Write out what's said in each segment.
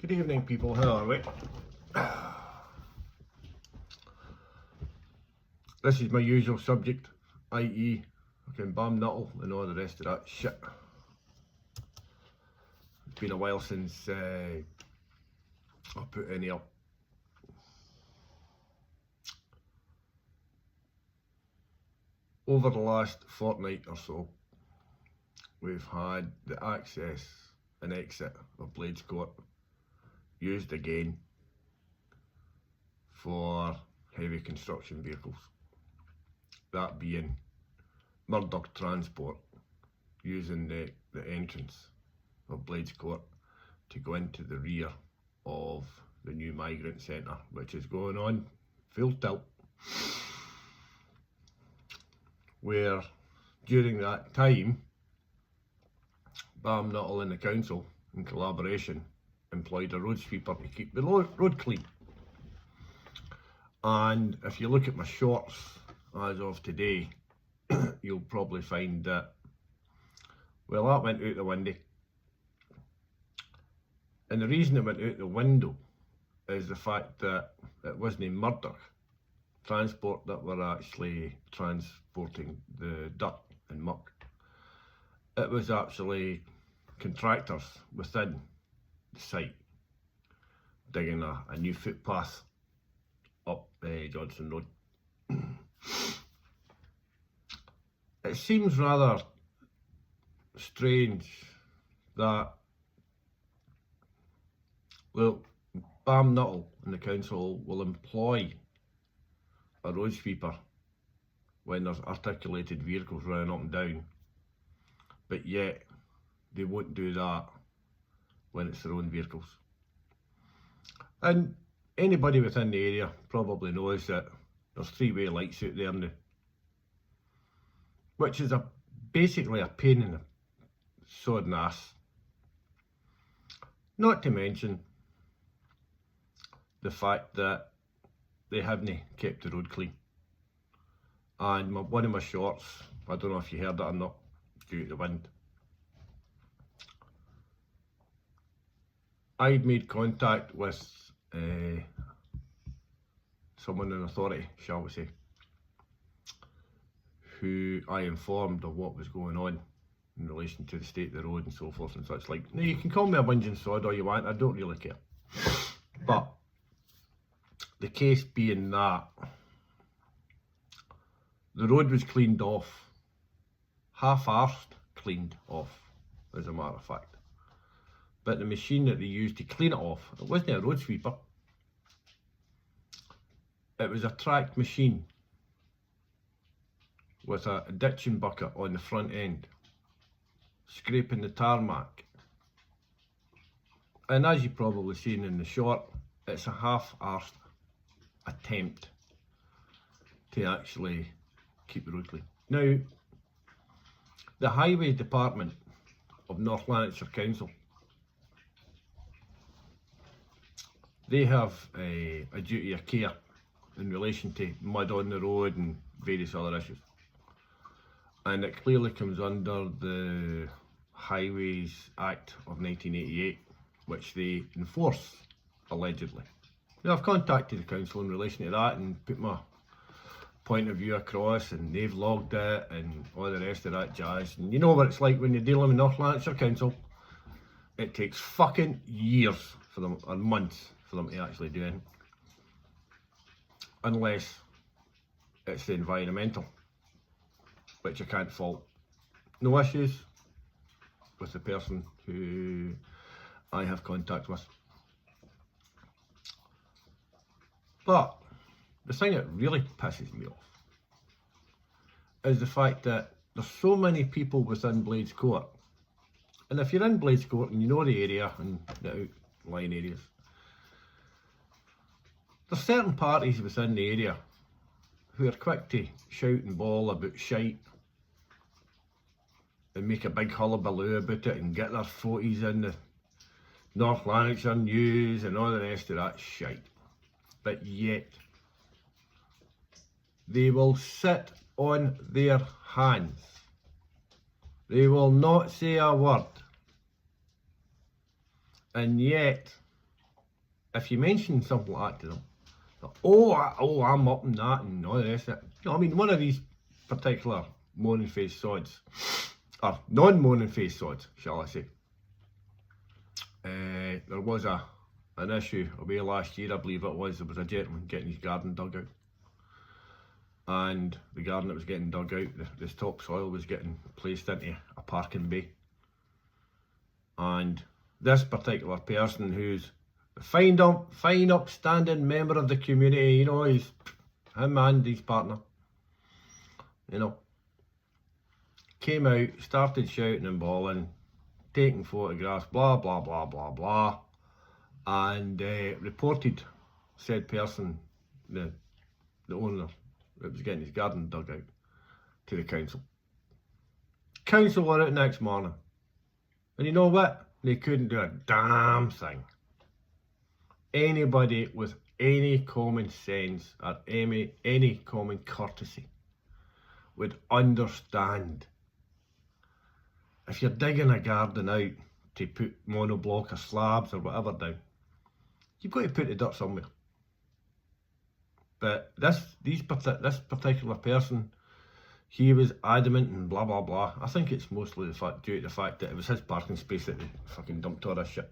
Good evening, people. How are we? This is my usual subject, i.e. fucking bam nuttal and all the rest of that shit. It's been a while since I put any up. Over the last fortnight or so, we've had the access and exit of Blades Court used again for heavy construction vehicles. That being Murdoch Transport using the entrance of Blades Court to go into the rear of the new migrant centre, which is going on full tilt, where during that time Bam Nuttal and the council in collaboration employed a road sweeper to keep the road clean. And if you look at my shorts as of today, you'll probably find that, well, that went out the window. And the reason it went out the window is the fact that it wasn't Murdoch Transport that were actually transporting the dirt and muck. It was actually contractors within the site digging a new footpath up Johnson Road. It seems rather strange that, well, Bam Nuttal and the council will employ a road sweeper when there's articulated vehicles running up and down, but yet they won't do that when it's their own vehicles. And anybody within the area probably knows that there's three-way lights out there now, which is basically a pain in the sodding ass. Not to mention the fact that they haven't kept the road clean. And one of my shorts, I don't know if you heard it or not, due to the wind, I'd made contact with someone in authority, shall we say, who I informed of what was going on in relation to the state of the road and so forth and such like. Now, you can call me a whinging sod all you want, I don't really care. But the case being that the road was cleaned off, half-arsed cleaned off, as a matter of fact. But the machine that they used to clean it off, it wasn't a road sweeper. It was a tracked machine with a ditching bucket on the front end, scraping the tarmac. And as you've probably seen in the short, it's a half-arsed attempt to actually keep the road clean. Now, the Highway Department of Northlanarkshire Council, they have a duty of care in relation to mud on the road and various other issues. And it clearly comes under the Highways Act of 1988, which they enforce, allegedly. Now, I've contacted the council in relation to that and put my point of view across, and they've logged it and all the rest of that jazz. And you know what it's like when you're dealing with Northlanarkshire Council. It takes fucking years for them, or months, for them to actually do anything. Unless it's the environmental, which I can't fault. No issues with the person who I have contact with. But the thing that really pisses me off is the fact that there's so many people within Blades Court. And if you're in Blades Court and you know the area and the outlying areas, there's certain parties within the area who are quick to shout and bawl about shite and make a big hullabaloo about it and get their photos in the North Lanarkshire news and all the rest of that shite. But yet, they will sit on their hands. They will not say a word. And yet, if you mention something like that to them, oh, I'm up in that and all the rest of it. You know, I mean, one of these particular moaning face sods, or non-moaning face sods, shall I say, there was an issue away last year, I believe it was. There was a gentleman getting his garden dug out, and the garden that was getting dug out, this topsoil was getting placed into a parking bay, and this particular person, who's a fine upstanding member of the community, you know, he's him and his partner, you know, came out, started shouting and bawling, taking photographs, blah blah blah blah blah, and reported said person, the owner that was getting his garden dug out, to the council. Council were out next morning, and you know what? They couldn't do a damn thing. Anybody with any common sense or any common courtesy would understand. If you're digging a garden out to put monoblock or slabs or whatever down, you've got to put the dirt somewhere. But this particular person, he was adamant and blah blah blah. I think it's mostly due to the fact that it was his parking space that they fucking dumped all this shit.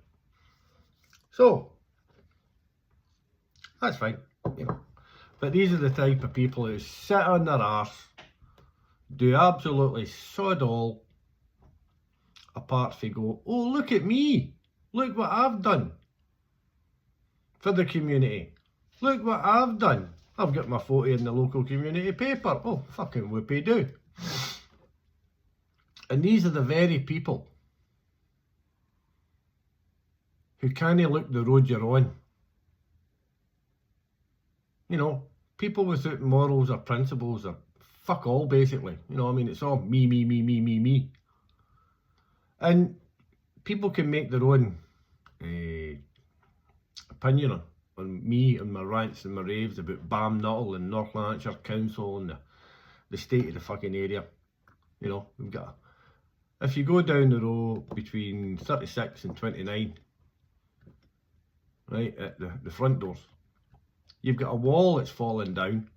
So that's fine, you know. But these are the type of people who sit on their arse, do absolutely sod all, apart from go, oh, look at me, look what I've done for the community, look what I've done, I've got my photo in the local community paper, oh, fucking whoopee do. And these are the very people who can't look the road you're on. You know, people without morals or principles or fuck all, basically. You know, I mean, it's all me. And people can make their own opinion on me and my rants and my raves about BAM Nuttal and Northlanarkshire Council and the state of the fucking area. You know, we've got, if you go down the road between 36 and 29, right, at the front doors, you've got a wall that's fallen down.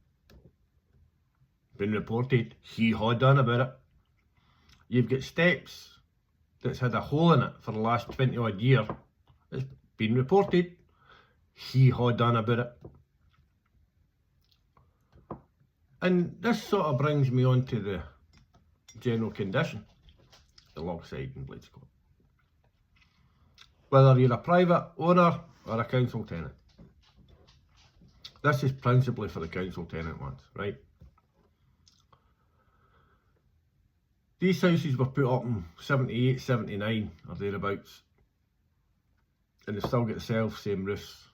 Been reported. Hee-haw done about it. You've got steps that's had a hole in it for the last 20 odd years. It's been reported. Hee-haw done about it. And this sort of brings me on to the general condition alongside in Bladescourt. Whether you're a private owner or a council tenant. This is principally for the council tenant ones, right? These houses were put up in 78, 79 or thereabouts, and they've still got the same roofs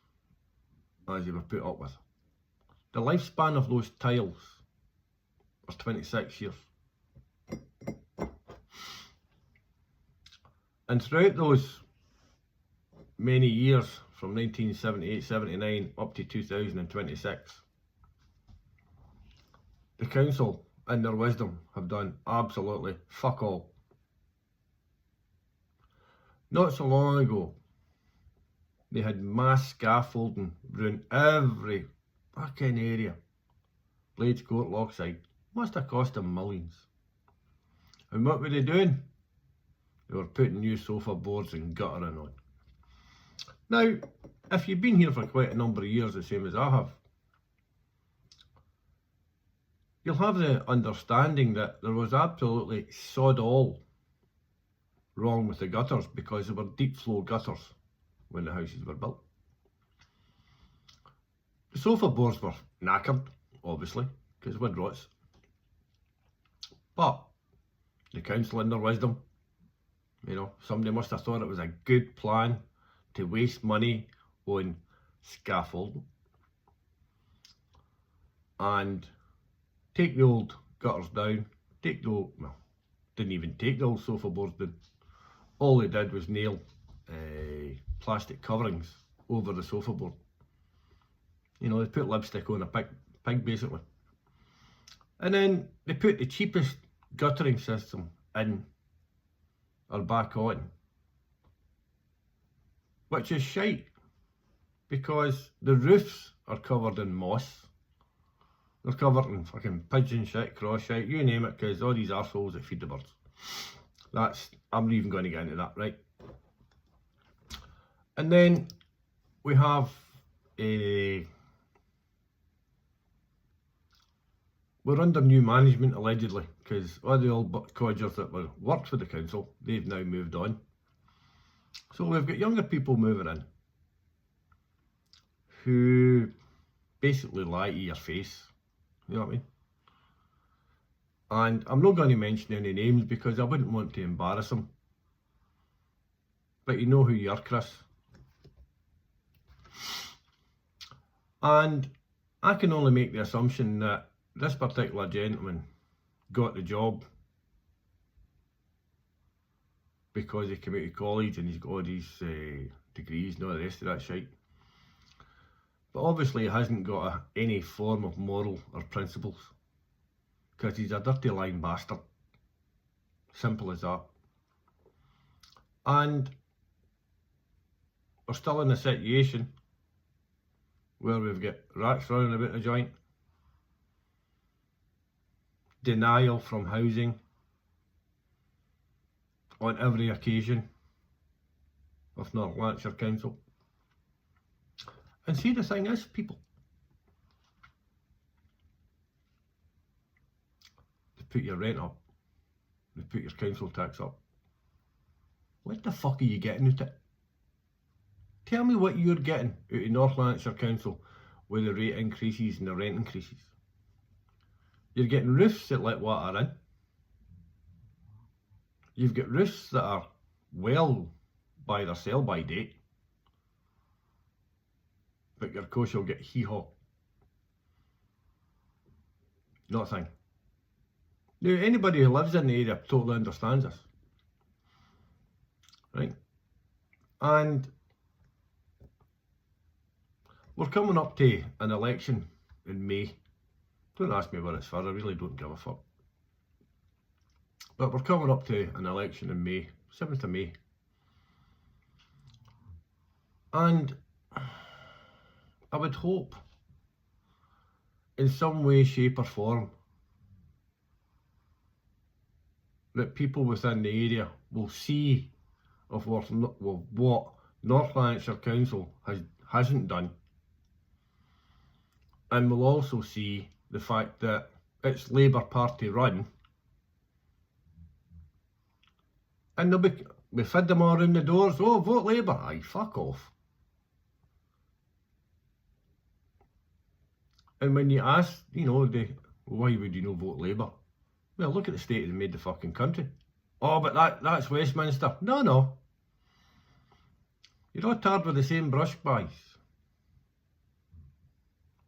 as they were put up with. The lifespan of those tiles was 26 years. And throughout those many years, from 1978, 79 up to 2026, the council, in their wisdom, have done absolutely fuck all. Not so long ago, they had mass scaffolding around every fucking area. Bladescourt, Lochside, must have cost them millions. And what were they doing? They were putting new sofa boards and guttering on. Now, if you've been here for quite a number of years, the same as I have, you'll have the understanding that there was absolutely sod all wrong with the gutters, because they were deep flow gutters when the houses were built. The sofa boards were knackered, obviously, because wood rots. But the council, in their wisdom, you know, somebody must have thought it was a good plan to waste money on scaffolding and take the old gutters down, didn't even take the old sofa boards down. All they did was nail plastic coverings over the sofa board. You know, they put lipstick on a pig basically. And then they put the cheapest guttering system in or back on, which is shite. because the roofs are covered in moss. They're covered in fucking pigeon shit, cross shit, you name it, because all these arseholes that feed the birds. I'm not even going to get into that, right? And then we have we're under new management allegedly, because all the old codgers that worked for the council, they've now moved on. So we've got younger people moving in who basically lie to your face, you know what I mean? And I'm not going to mention any names because I wouldn't want to embarrass them. But you know who you are, Chris. And I can only make the assumption that this particular gentleman got the job because he came out of college and he's got all these degrees and all the rest of that shite. But obviously he hasn't got any form of moral or principles, because he's a dirty lying bastard. Simple as that. And we're still in a situation where we've got rats running about the joint, denial from housing on every occasion of Northlanarkshire Council. And see, the thing is, people, they put your rent up, they put your council tax up. What the fuck are you getting out of it? Tell me what you're getting out of Northlanarkshire Council with the rate increases and the rent increases. You're getting roofs that let water in. You've got roofs that are well by their sell-by date, but your coach will get hee-haw. Not a thing. Now, anybody who lives in the area totally understands this, right? And we're coming up to an election in May. Don't ask me what it's for, I really don't give a fuck. But we're coming up to an election in May, 7th of May. And I would hope, in some way, shape or form, that people within the area will see of what Northlanarkshire Council hasn't done, and will also see the fact that it's Labour Party run, and we fed them all around the doors, oh, vote Labour. Aye, fuck off. And when you ask, you know, why would you not vote Labour? Well, look at the state they made the fucking country. Oh, but that's Westminster. No. You're all tarred with the same brush, boys.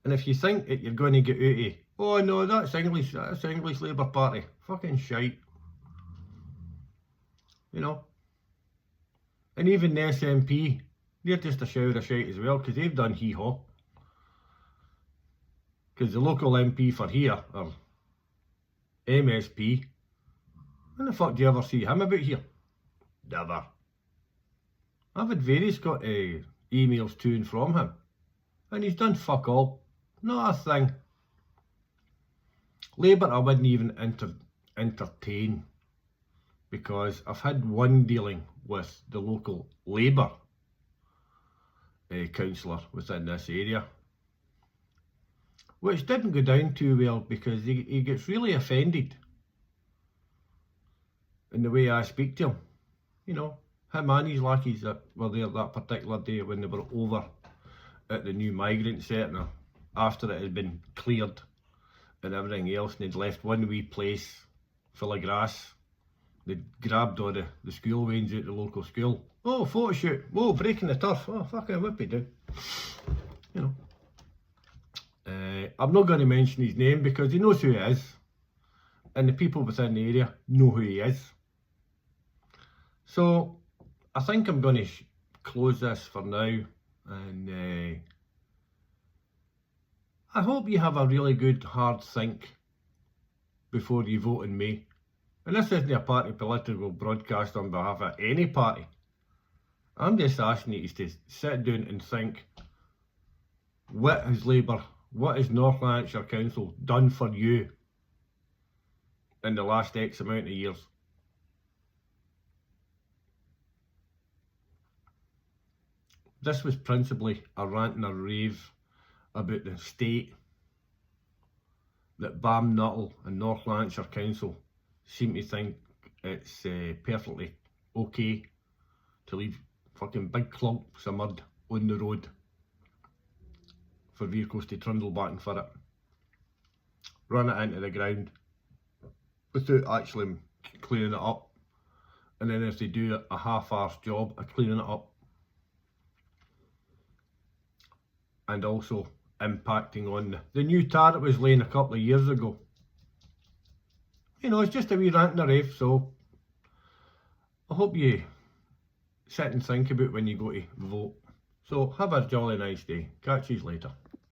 And if you think that you're going to get out of, oh no, that's English Labour Party. Fucking shite. You know. And even the SNP, they're just a shower of shite as well, because they've done hee-haw. Because the local MP for here, or MSP, when the fuck do you ever see him about here? Never. I've had various emails to and from him, and he's done fuck all. Not a thing. Labour I wouldn't even entertain, because I've had one dealing with the local Labour councillor within this area, which didn't go down too well, because he gets really offended in the way I speak to him. You know, him and his lackeys that were there that particular day when they were over at the new migrant centre after it had been cleared and everything else, and they'd left one wee place full of grass. They'd grabbed all the school wains out the local school. Oh, photo shoot. Oh, breaking the turf. Oh, fucking whippy do. You know. I'm not going to mention his name because he knows who he is, and the people within the area know who he is. So I think I'm going to close this for now, and I hope you have a really good hard think before you vote in May. And this isn't a party political broadcast on behalf of any party. I'm just asking you to sit down and think what has Labour, what has Northlanarkshire Council done for you in the last X amount of years? This was principally a rant and a rave about the state that BAM Nuttal and Northlanarkshire Council seem to think it's perfectly okay to leave fucking big clumps of mud on the road for vehicles to trundle back and forth, run it into the ground without actually cleaning it up, and then if they do a half-arsed job of cleaning it up, and also impacting on the new tar that was laying a couple of years ago. You know, it's just a wee rant and a rave, so I hope you sit and think about when you go to vote. So have a jolly nice day. Catch you later.